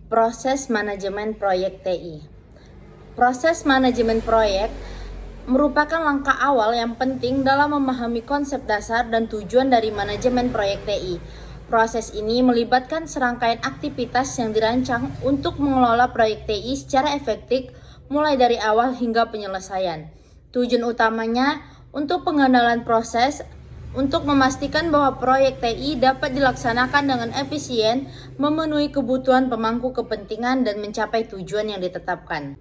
Proses manajemen proyek TI. Proses manajemen proyek merupakan langkah awal yang penting dalam memahami konsep dasar dan tujuan dari manajemen proyek TI. Proses ini melibatkan serangkaian aktivitas yang dirancang untuk mengelola proyek TI secara efektif mulai dari awal hingga penyelesaian. Tujuan utamanya untuk pengenalan proses untuk memastikan bahwa proyek TI dapat dilaksanakan dengan efisien, memenuhi kebutuhan pemangku kepentingan dan mencapai tujuan yang ditetapkan.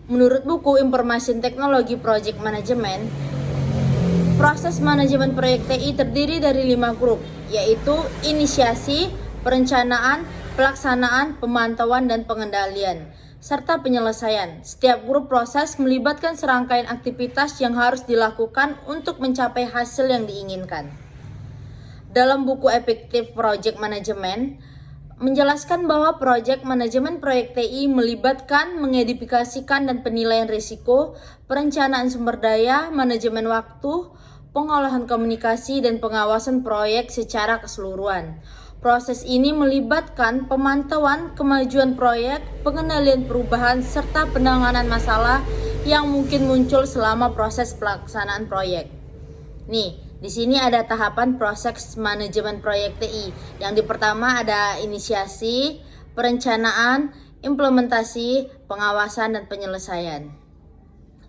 Menurut buku Information Technology Project Management, proses manajemen proyek TI terdiri dari 5 grup, yaitu inisiasi, perencanaan, pelaksanaan, pemantauan, dan pengendalian, serta penyelesaian. Setiap grup proses melibatkan serangkaian aktivitas yang harus dilakukan untuk mencapai hasil yang diinginkan. Dalam buku Effective Project Management, menjelaskan bahwa proyek manajemen proyek TI melibatkan mengidentifikasikan dan penilaian risiko, perencanaan sumber daya, manajemen waktu, pengolahan komunikasi, dan pengawasan proyek secara keseluruhan. Proses ini melibatkan pemantauan kemajuan proyek, pengendalian perubahan, serta penanganan masalah yang mungkin muncul selama proses pelaksanaan proyek. Nih, di sini ada tahapan proses manajemen proyek TI. Yang pertama ada inisiasi, perencanaan, implementasi, pengawasan, dan penyelesaian.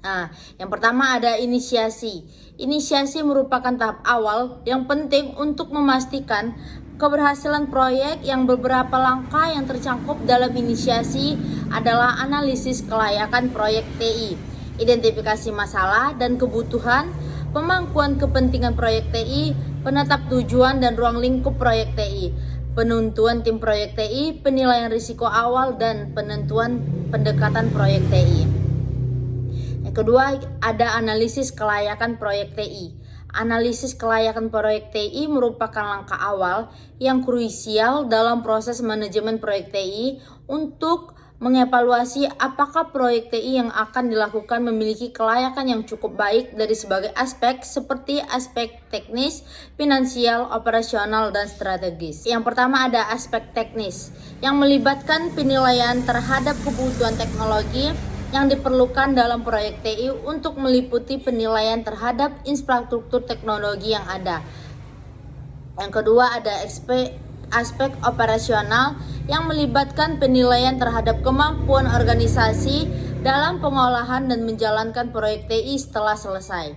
Nah, yang pertama ada inisiasi. Inisiasi merupakan tahap awal yang penting untuk memastikan keberhasilan proyek. Yang beberapa langkah yang tercakup dalam inisiasi adalah analisis kelayakan proyek TI, identifikasi masalah dan kebutuhan, pemangkuan kepentingan proyek TI, penetap tujuan dan ruang lingkup proyek TI, penentuan tim proyek TI, penilaian risiko awal, dan penentuan pendekatan proyek TI. Yang kedua ada analisis kelayakan proyek TI. Analisis kelayakan proyek TI merupakan langkah awal yang krusial dalam proses manajemen proyek TI untuk mengevaluasi apakah proyek TI yang akan dilakukan memiliki kelayakan yang cukup baik dari sebagai aspek seperti aspek teknis, finansial, operasional, dan strategis. Yang pertama ada aspek teknis yang melibatkan penilaian terhadap kebutuhan teknologi yang diperlukan dalam proyek TI untuk meliputi penilaian terhadap infrastruktur teknologi yang ada. Yang kedua ada aspek operasional yang melibatkan penilaian terhadap kemampuan organisasi dalam pengolahan dan menjalankan proyek TI setelah selesai.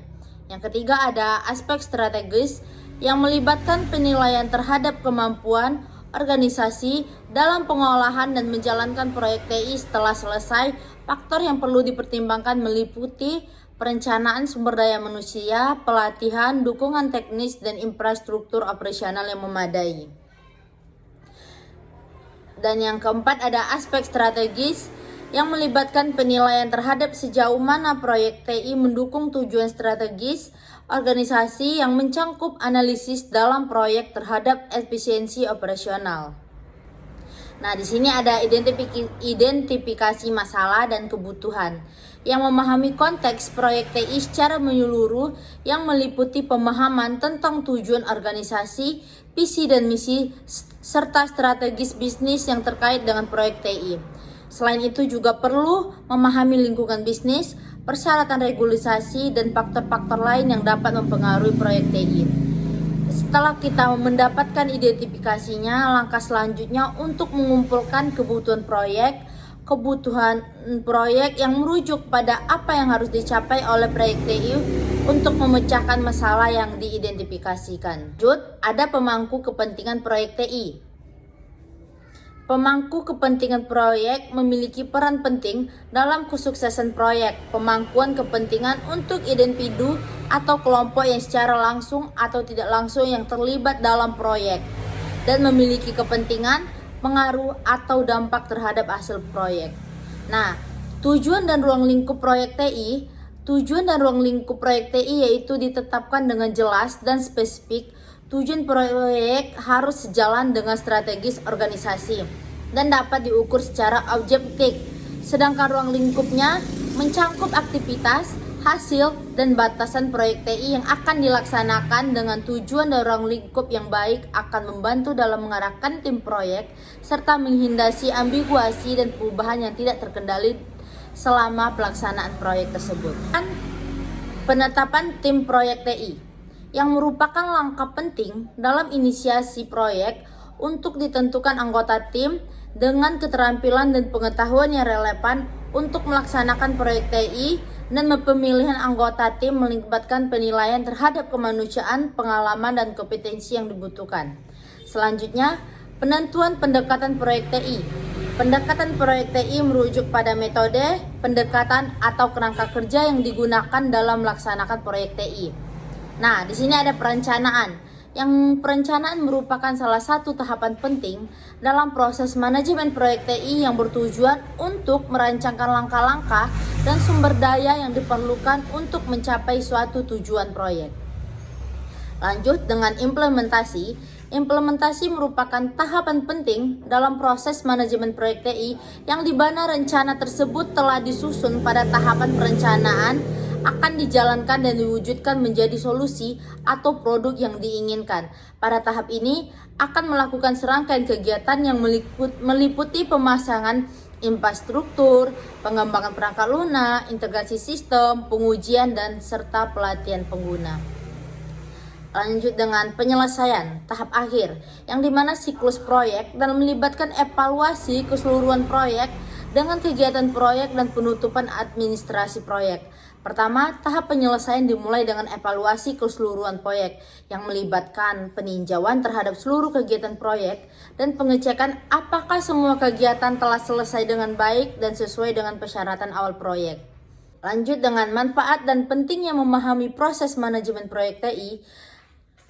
Yang ketiga ada aspek strategis yang melibatkan penilaian terhadap kemampuan organisasi dalam pengolahan dan menjalankan proyek TI setelah selesai. Faktor yang perlu dipertimbangkan meliputi perencanaan sumber daya manusia, pelatihan, dukungan teknis, dan infrastruktur operasional yang memadai. Dan yang keempat ada aspek strategis yang melibatkan penilaian terhadap sejauh mana proyek TI mendukung tujuan strategis organisasi yang mencangkup analisis dalam proyek terhadap efisiensi operasional. Nah, di sini ada identifikasi masalah dan kebutuhan yang memahami konteks proyek TI secara menyeluruh yang meliputi pemahaman tentang tujuan organisasi, visi dan misi, serta strategis bisnis yang terkait dengan proyek TI. Selain itu juga perlu memahami lingkungan bisnis, persyaratan regulasi, dan faktor-faktor lain yang dapat mempengaruhi proyek TI. Setelah kita mendapatkan identifikasinya, langkah selanjutnya untuk mengumpulkan kebutuhan proyek yang merujuk pada apa yang harus dicapai oleh proyek TI untuk memecahkan masalah yang diidentifikasikan. Lanjut, ada pemangku kepentingan proyek TI. Pemangku kepentingan proyek memiliki peran penting dalam kesuksesan proyek. Pemangkuan kepentingan untuk individu atau kelompok yang secara langsung atau tidak langsung yang terlibat dalam proyek dan memiliki kepentingan, pengaruh, atau dampak terhadap hasil proyek. Nah, tujuan dan ruang lingkup proyek TI. Tujuan dan ruang lingkup proyek TI yaitu ditetapkan dengan jelas dan spesifik. Tujuan proyek harus sejalan dengan strategis organisasi dan dapat diukur secara objektif. Sedangkan ruang lingkupnya mencangkup aktivitas, hasil, dan batasan proyek TI yang akan dilaksanakan dengan tujuan dan ruang lingkup yang baik akan membantu dalam mengarahkan tim proyek serta menghindari ambiguasi dan perubahan yang tidak terkendali selama pelaksanaan proyek tersebut. Penetapan tim proyek TI yang merupakan langkah penting dalam inisiasi proyek untuk ditentukan anggota tim dengan keterampilan dan pengetahuan yang relevan untuk melaksanakan proyek TI, dan pemilihan anggota tim melibatkan penilaian terhadap kemanusiaan, pengalaman, dan kompetensi yang dibutuhkan. Selanjutnya, penentuan pendekatan proyek TI. Pendekatan proyek TI merujuk pada metode, pendekatan, atau kerangka kerja yang digunakan dalam melaksanakan proyek TI. Nah, di sini ada perencanaan. Yang perencanaan merupakan salah satu tahapan penting dalam proses manajemen proyek TI yang bertujuan untuk merancangkan langkah-langkah dan sumber daya yang diperlukan untuk mencapai suatu tujuan proyek. Lanjut dengan implementasi. Implementasi merupakan tahapan penting dalam proses manajemen proyek TI yang di mana rencana tersebut telah disusun pada tahapan perencanaan akan dijalankan dan diwujudkan menjadi solusi atau produk yang diinginkan. Pada tahap ini akan melakukan serangkaian kegiatan yang meliputi pemasangan infrastruktur, pengembangan perangkat lunak, integrasi sistem, pengujian, dan serta pelatihan pengguna. Lanjut dengan penyelesaian tahap akhir, yang dimana siklus proyek dan melibatkan evaluasi keseluruhan proyek dengan kegiatan proyek dan penutupan administrasi proyek. Pertama, tahap penyelesaian dimulai dengan evaluasi keseluruhan proyek yang melibatkan peninjauan terhadap seluruh kegiatan proyek dan pengecekan apakah semua kegiatan telah selesai dengan baik dan sesuai dengan persyaratan awal proyek. Lanjut dengan manfaat dan pentingnya memahami proses manajemen proyek TI,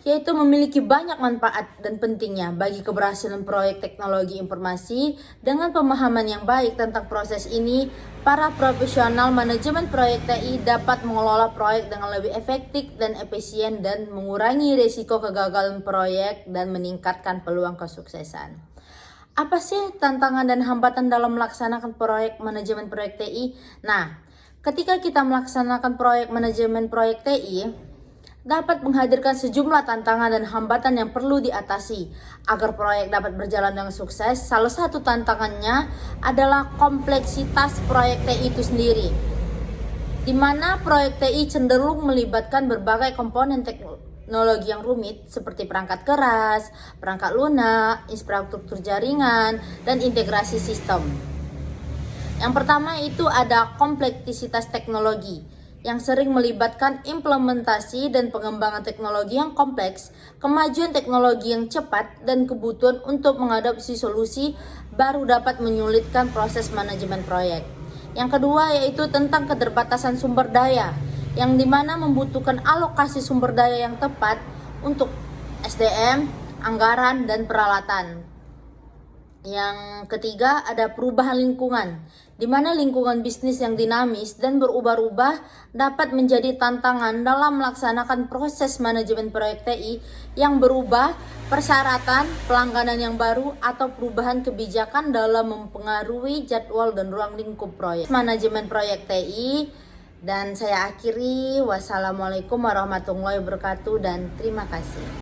yaitu memiliki banyak manfaat dan pentingnya bagi keberhasilan proyek teknologi informasi. Dengan pemahaman yang baik tentang proses ini, para profesional manajemen proyek TI dapat mengelola proyek dengan lebih efektif dan efisien dan mengurangi risiko kegagalan proyek dan meningkatkan peluang kesuksesan. Apa sih tantangan dan hambatan dalam melaksanakan proyek manajemen proyek TI? Nah, ketika kita melaksanakan proyek manajemen proyek TI, dapat menghadirkan sejumlah tantangan dan hambatan yang perlu diatasi agar proyek dapat berjalan dengan sukses. Salah satu tantangannya adalah kompleksitas proyek TI itu sendiri, di mana proyek TI cenderung melibatkan berbagai komponen teknologi yang rumit seperti perangkat keras, perangkat lunak, infrastruktur jaringan, dan integrasi sistem. Yang pertama itu ada kompleksitas teknologi, yang sering melibatkan implementasi dan pengembangan teknologi yang kompleks, kemajuan teknologi yang cepat, dan kebutuhan untuk mengadopsi solusi baru dapat menyulitkan proses manajemen proyek. Yang kedua yaitu tentang keterbatasan sumber daya, yang dimana membutuhkan alokasi sumber daya yang tepat untuk SDM, anggaran, dan peralatan. Yang ketiga ada perubahan lingkungan, di mana lingkungan bisnis yang dinamis dan berubah-ubah dapat menjadi tantangan dalam melaksanakan proses manajemen proyek TI yang berubah, persyaratan, pelangganan yang baru, atau perubahan kebijakan dalam mempengaruhi jadwal dan ruang lingkup proyek manajemen proyek TI. Dan saya akhiri, wassalamualaikum warahmatullahi wabarakatuh dan terima kasih.